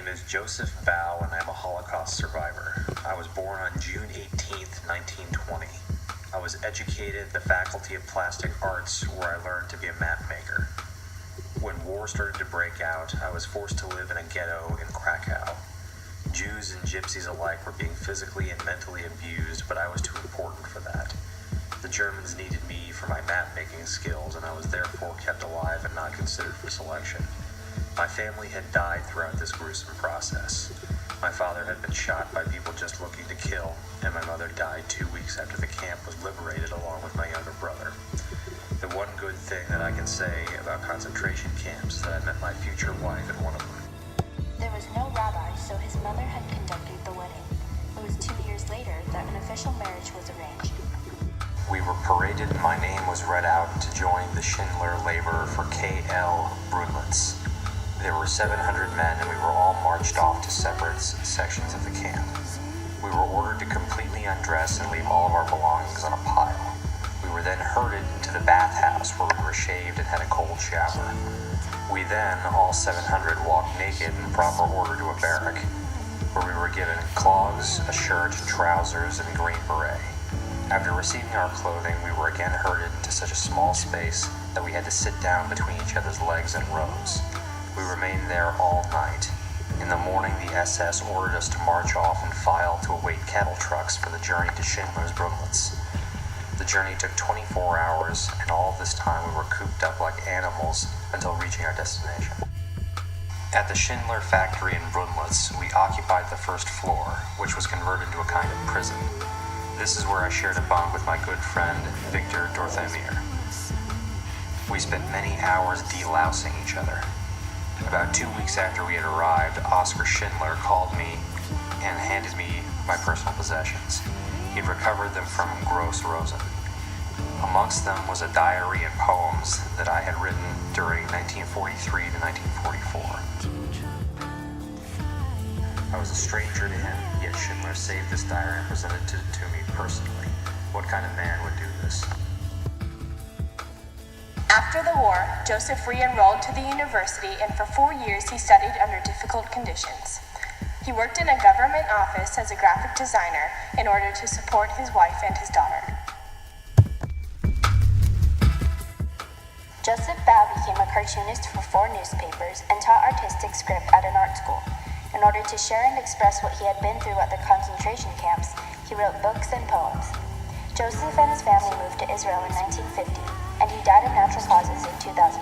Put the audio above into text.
is Joseph Bao, and I'm a Holocaust survivor. I was born on June 18th, 1920. I was educated at the Faculty of Plastic Arts, where I learned to be a map maker. When war started to break out, I was forced to live in a ghetto in Krakow. Jews and gypsies alike were being physically and mentally abused, but I was too important for that. The Germans needed me for my map-making skills, and I was therefore kept alive and not considered for selection. My family had died throughout this gruesome process. My father had been shot by people just looking to kill, and my mother died 2 weeks after the camp was liberated along with my younger brother. The one good thing that I can say about concentration camps is that I met my future wife at one of them. There was no rabbi, so his mother had conducted the wedding. It was 2 years later that an official marriage was arranged. We were paraded and my name was read out to join the Schindler labor for K.L. Brunlitz. There were 700 men and we were all marched off to separate sections of the camp. We were ordered to completely undress and leave all of our belongings on a pile. We were then herded to the bathhouse where we were shaved and had a cold shower. We then, all 700, walked naked in proper order to a barrack, where we were given clogs, a shirt, trousers, and a green beret. After receiving our clothing, we were again herded into such a small space that we had to sit down between each other's legs in rows. We remained there all night. In the morning, the SS ordered us to march off and file to await cattle trucks for the journey to Schindler's Brunlitz. The journey took 24 hours, and all of this time we were cooped up like animals until reaching our destination. At the Schindler factory in Brunlitz, we occupied the first floor, which was converted into a kind of prison. This is where I shared a bunk with my good friend, Victor Dorthemir. We spent many hours delousing each other. About 2 weeks after we had arrived, Oskar Schindler called me and handed me my personal possessions. He'd recovered them from Gross Rosen. Amongst them was a diary and poems that I had written during 1943 to 1944. I was a stranger to him, yet Schindler saved this diary and presented it to me personally. What kind of man would do this? After the war, Joseph re-enrolled to the university, and for 4 years he studied under difficult conditions. He worked in a government office as a graphic designer in order to support his wife and his daughter. Joseph Bao became a cartoonist for 4 newspapers and taught artistic script at an art school. In order to share and express what he had been through at the concentration camps, he wrote books and poems. Joseph and his family moved to Israel in 1950, and he died of natural causes in 2000.